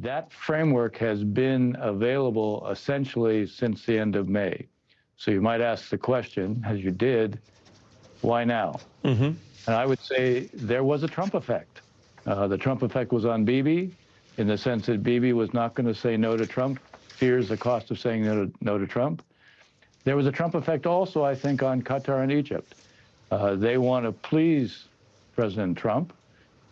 That framework has been available essentially since the end of May. So you might ask the question, as you did, why now? And I would say there was a Trump effect. The Trump effect was on Bibi in the sense that Bibi was not going to say no to Trump, fears the cost of saying no to Trump. There was a Trump effect also, I think, on Qatar and Egypt. They want to please President Trump,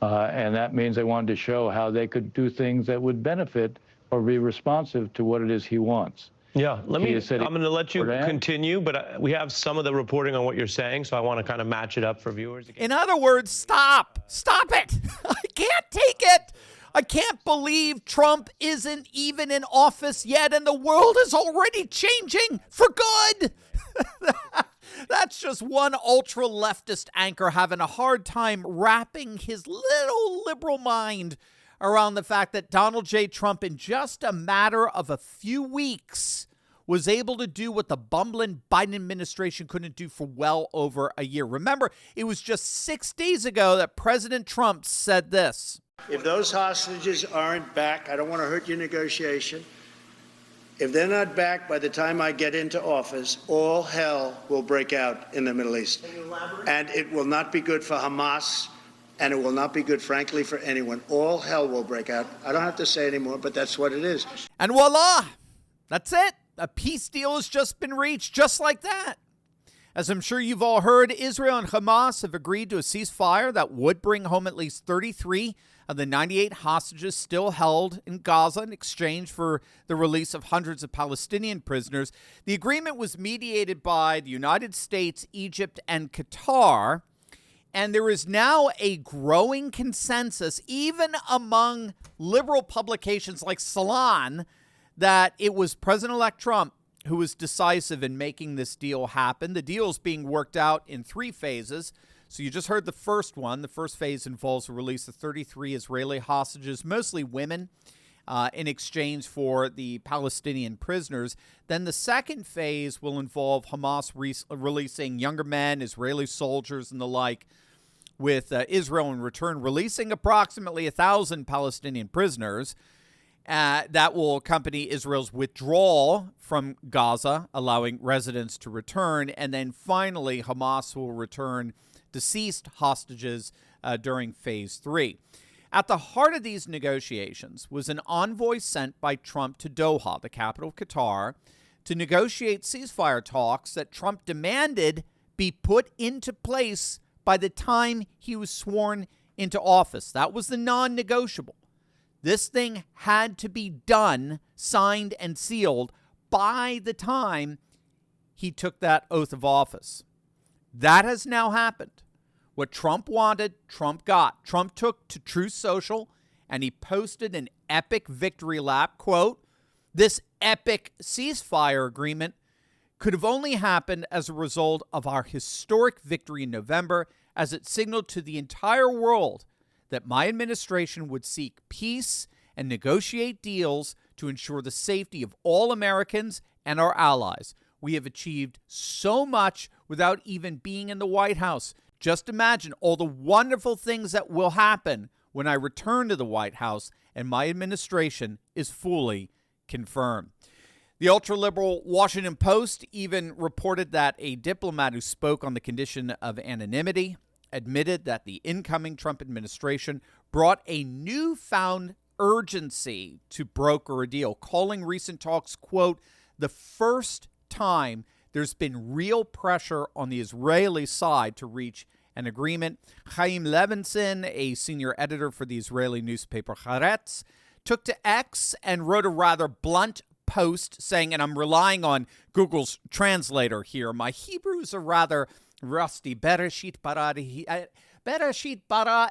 and that means they wanted to show how they could do things that would benefit or be responsive to what it is he wants. Yeah, I'm going to let you continue, but we have some of the reporting on what you're saying, so I want to kind of match it up for viewers. In other words, stop it. I can't take it. I can't believe Trump isn't even in office yet, and the world is already changing for good. That's just one ultra-leftist anchor having a hard time wrapping his little liberal mind around the fact that Donald J. Trump, in just a matter of a few weeks, was able to do what the bumbling Biden administration couldn't do for well over a year. Remember, it was just 6 days ago that President Trump said this. If those hostages aren't back, I don't want to hurt your negotiation. If they're not back by the time I get into office, all hell will break out in the Middle East. Can you elaborate? And it will not be good for Hamas, and it will not be good, frankly, for anyone. All hell will break out. I don't have to say anymore, but that's what it is. And voila, that's it. A peace deal has just been reached, just like that. As I'm sure you've all heard, Israel and Hamas have agreed to a ceasefire that would bring home at least 33 of the 98 hostages still held in Gaza in exchange for the release of hundreds of Palestinian prisoners. The agreement was mediated by the United States, Egypt, and Qatar. And there is now a growing consensus, even among liberal publications like Salon, that it was President-elect Trump who was decisive in making this deal happen. The deal is being worked out in 3 phases. So you just heard the first one. The first phase involves the release of 33 Israeli hostages, mostly women, in exchange for the Palestinian prisoners. Then the second phase will involve Hamas releasing younger men, Israeli soldiers, and the like, with Israel in return releasing approximately 1,000 Palestinian prisoners. That will accompany Israel's withdrawal from Gaza, allowing residents to return. And then finally, Hamas will return deceased hostages during Phase 3. At the heart of these negotiations was an envoy sent by Trump to Doha, the capital of Qatar, to negotiate ceasefire talks that Trump demanded be put into place by the time he was sworn into office. That was the non-negotiable. This thing had to be done, signed, and sealed by the time he took that oath of office. That has now happened. What Trump wanted, Trump got. Trump took to Truth Social and he posted an epic victory lap. Quote, "This epic ceasefire agreement could have only happened as a result of our historic victory in November, as it signaled to the entire world that my administration would seek peace and negotiate deals to ensure the safety of all Americans and our allies. We have achieved so much without even being in the White House. Just imagine all the wonderful things that will happen when I return to the White House and my administration is fully confirmed." The ultra-liberal Washington Post even reported that a diplomat who spoke on the condition of anonymity admitted that the incoming Trump administration brought a newfound urgency to broker a deal, calling recent talks, quote, "the first time there's been real pressure on the Israeli side to reach an agreement." Chaim Levinson, a senior editor for the Israeli newspaper Haaretz, took to X and wrote a rather blunt post saying, and I'm relying on Google's translator here, my Hebrews are rather rusty. Bereshit bara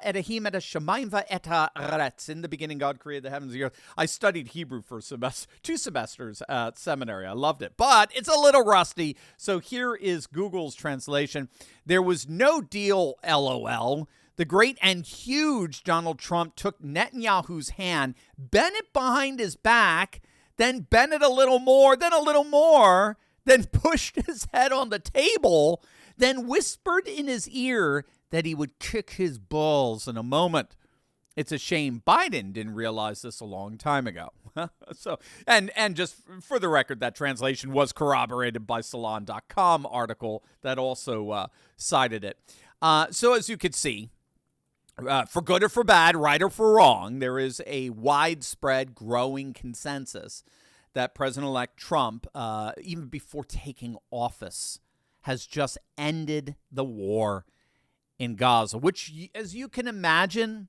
Elohim et hashamayim va'et haaretz. In the beginning, God created the heavens and the earth. I studied Hebrew for 2 semesters at seminary. I loved it, but it's a little rusty. So here is Google's translation. "There was no deal, LOL. The great and huge Donald Trump took Netanyahu's hand, bent it behind his back, then bent it a little more, then pushed his head on the table, then whispered in his ear that he would kick his balls in a moment. It's a shame Biden didn't realize this a long time ago. So, and just for the record, that translation was corroborated by Salon.com article that also cited it. So as you could see, for good or for bad, right or for wrong, there is a widespread growing consensus that President-elect Trump, even before taking office, has just ended the war in Gaza, which, as you can imagine,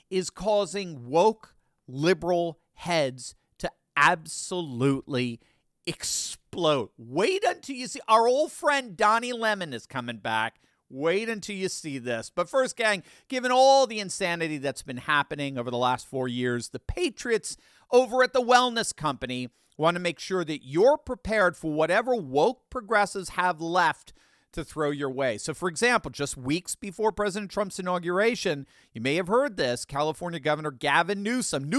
is causing woke liberal heads to absolutely explode. Wait until you see. Our old friend Donnie Lemon is coming back. Wait until you see this. But first, gang, given all the insanity that's been happening over the last 4 years, the Patriots over at the Wellness Company want to make sure that you're prepared for whatever woke progressives have left to throw your way. So, for example, just weeks before President Trump's inauguration, you may have heard this, California Governor Gavin Newsom,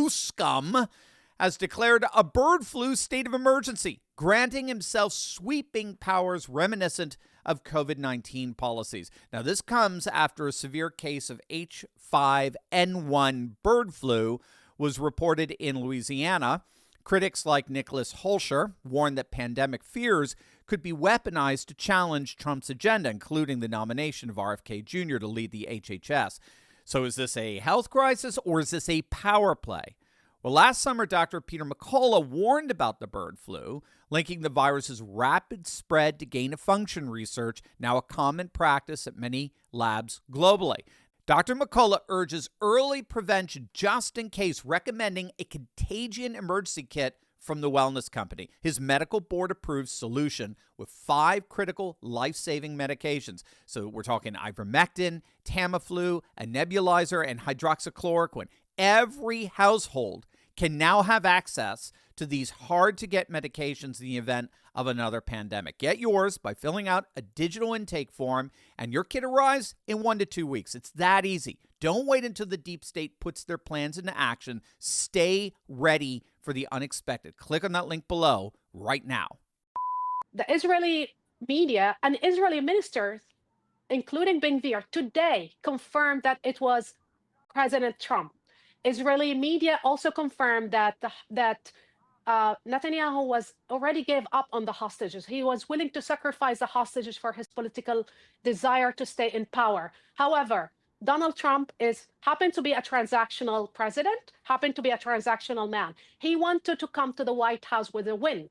has declared a bird flu state of emergency, granting himself sweeping powers reminiscent of COVID-19 policies. Now, this comes after a severe case of H5N1 bird flu was reported in Louisiana. Critics like Nicholas Holscher warned that pandemic fears could be weaponized to challenge Trump's agenda, including the nomination of RFK Jr. to lead the HHS. So is this a health crisis or is this a power play? Well, last summer, Dr. Peter McCullough warned about the bird flu, linking the virus's rapid spread to gain-of-function research, now a common practice at many labs globally. Dr. McCullough urges early prevention just in case, recommending a contagion emergency kit from the Wellness Company, his medical board-approved solution with 5 critical life-saving medications. So we're talking ivermectin, Tamiflu, a nebulizer, and hydroxychloroquine. Every household can now have access to these hard-to-get medications in the event of another pandemic. Get yours by filling out a digital intake form, and your kit arrives in 1 to 2 weeks. It's that easy. Don't wait until the deep state puts their plans into action. Stay ready for the unexpected. Click on that link below right now. The Israeli media and Israeli ministers, including Ben-Gvir, today confirmed that it was President Trump. Israeli media also confirmed that Netanyahu was already gave up on the hostages. He was willing to sacrifice the hostages for his political desire to stay in power. However, Donald Trump happened to be a transactional president, happened to be a transactional man. He wanted to come to the White House with a win.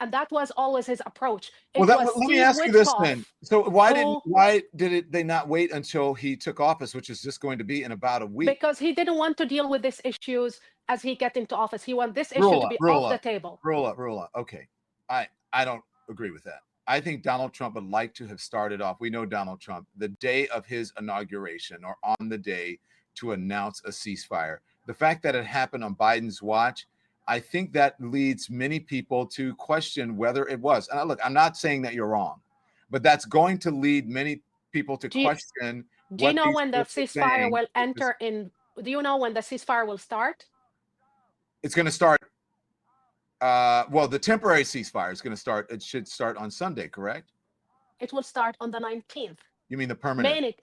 And that was always his approach. Let me ask you this then. So why did they not wait until he took office, which is just going to be in about a week? Because he didn't want to deal with these issues as he get into office. He wanted this issue to be off the table. Roll up. Okay. I don't agree with that. I think Donald Trump would like to have started off. We know Donald Trump, the day of his inauguration or on the day to announce a ceasefire. The fact that it happened on Biden's watch, I think that leads many people to question whether it was. And look, I'm not saying that you're wrong, but that's going to lead many people to question. Do you know when the ceasefire will enter in? Do you know when the ceasefire will start? It's going to start. Well, the temporary ceasefire is going to start. It should start on Sunday, correct? It will start on the 19th. You mean the permanent?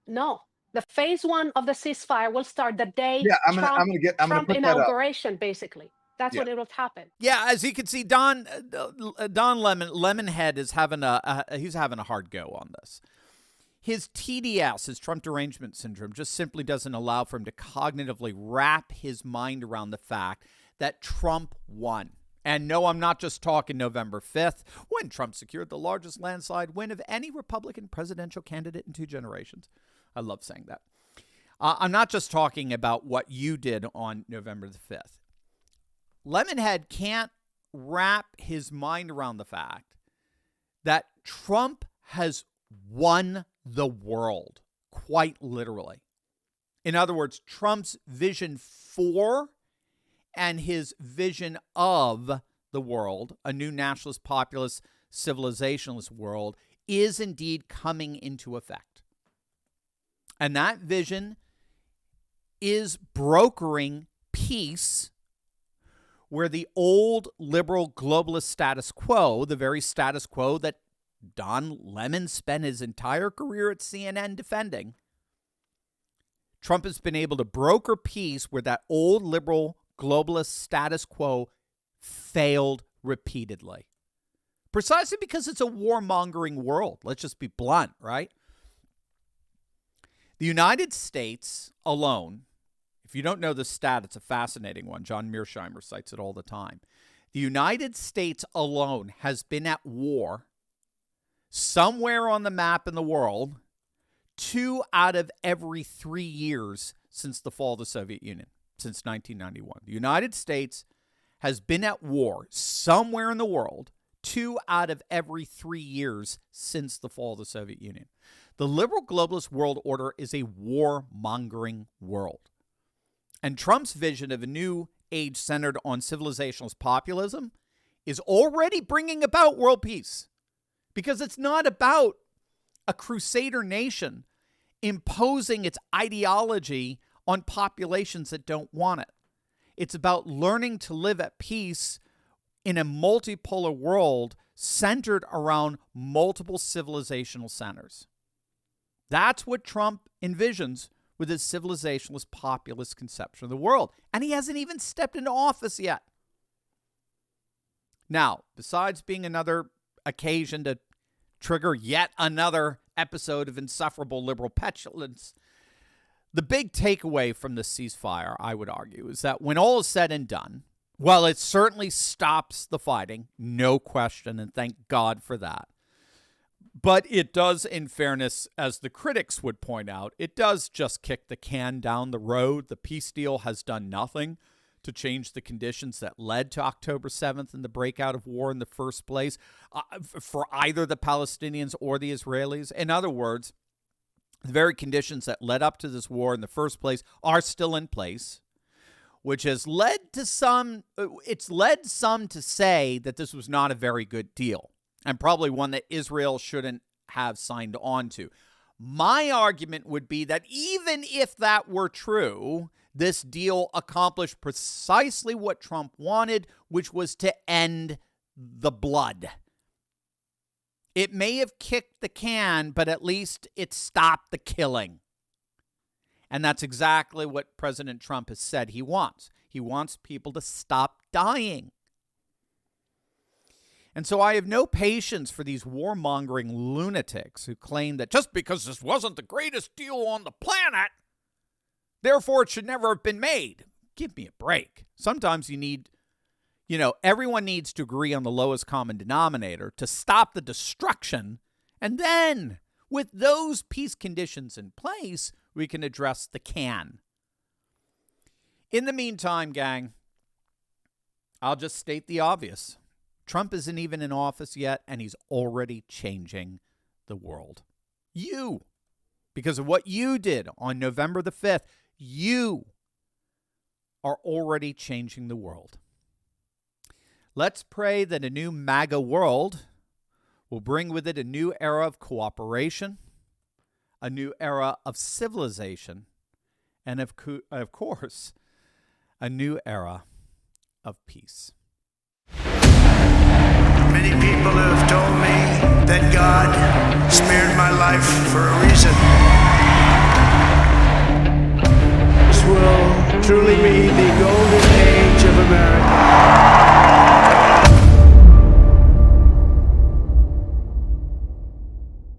No. The phase 1 of the ceasefire will start the day Trump inauguration, basically. That's when it will happen. Yeah, as you can see, Don Lemonhead is having he's having a hard go on this. His TDS, his Trump derangement syndrome, just simply doesn't allow for him to cognitively wrap his mind around the fact that Trump won. And no, I'm not just talking November 5th, when Trump secured the largest landslide win of any Republican presidential candidate in 2 generations. I love saying that. I'm not just talking about what you did on November the 5th. Lemonhead can't wrap his mind around the fact that Trump has won the world, quite literally. In other words, Trump's vision for and his vision of the world, a new nationalist, populist, civilizationalist world, is indeed coming into effect. And that vision is brokering peace where the old liberal globalist status quo, the very status quo that Don Lemon spent his entire career at CNN defending, Trump has been able to broker peace where that old liberal globalist status quo failed repeatedly. Precisely because it's a warmongering world. Let's just be blunt, right? The United States alone, if you don't know the stat, it's a fascinating one. John Mearsheimer cites it all the time. The United States alone has been at war somewhere on the map in the world 2 out of every 3 years since the fall of the Soviet Union, since 1991. The United States has been at war somewhere in the world 2 out of every 3 years since the fall of the Soviet Union. The liberal globalist world order is a warmongering world. And Trump's vision of a new age centered on civilizationalist populism is already bringing about world peace. Because it's not about a crusader nation imposing its ideology on populations that don't want it. It's about learning to live at peace in a multipolar world centered around multiple civilizational centers. That's what Trump envisions with his civilizationalist populist conception of the world. And he hasn't even stepped into office yet. Now, besides being another occasion to trigger yet another episode of insufferable liberal petulance, the big takeaway from the ceasefire, I would argue, is that when all is said and done, while it certainly stops the fighting, no question, and thank God for that, but it does, in fairness, as the critics would point out, it does just kick the can down the road. The peace deal has done nothing to change the conditions that led to October 7th and the breakout of war in the first place for either the Palestinians or the Israelis. In other words, the very conditions that led up to this war in the first place are still in place, which has led to some to say that this was not a very good deal, and probably one that Israel shouldn't have signed on to. My argument would be that even if that were true, this deal accomplished precisely what Trump wanted, which was to end the blood. It may have kicked the can, but at least it stopped the killing. And that's exactly what President Trump has said he wants. He wants people to stop dying. And so I have no patience for these warmongering lunatics who claim that just because this wasn't the greatest deal on the planet, therefore it should never have been made. Give me a break. Sometimes you need, everyone needs to agree on the lowest common denominator to stop the destruction. And then, with those peace conditions in place, we can address the can. In the meantime, gang, I'll just state the obvious. Trump isn't even in office yet, and he's already changing the world. You, because of what you did on November the 5th, you are already changing the world. Let's pray that a new MAGA world will bring with it a new era of cooperation, a new era of civilization, and of course, a new era of peace. Many people have told me that God spared my life for a reason.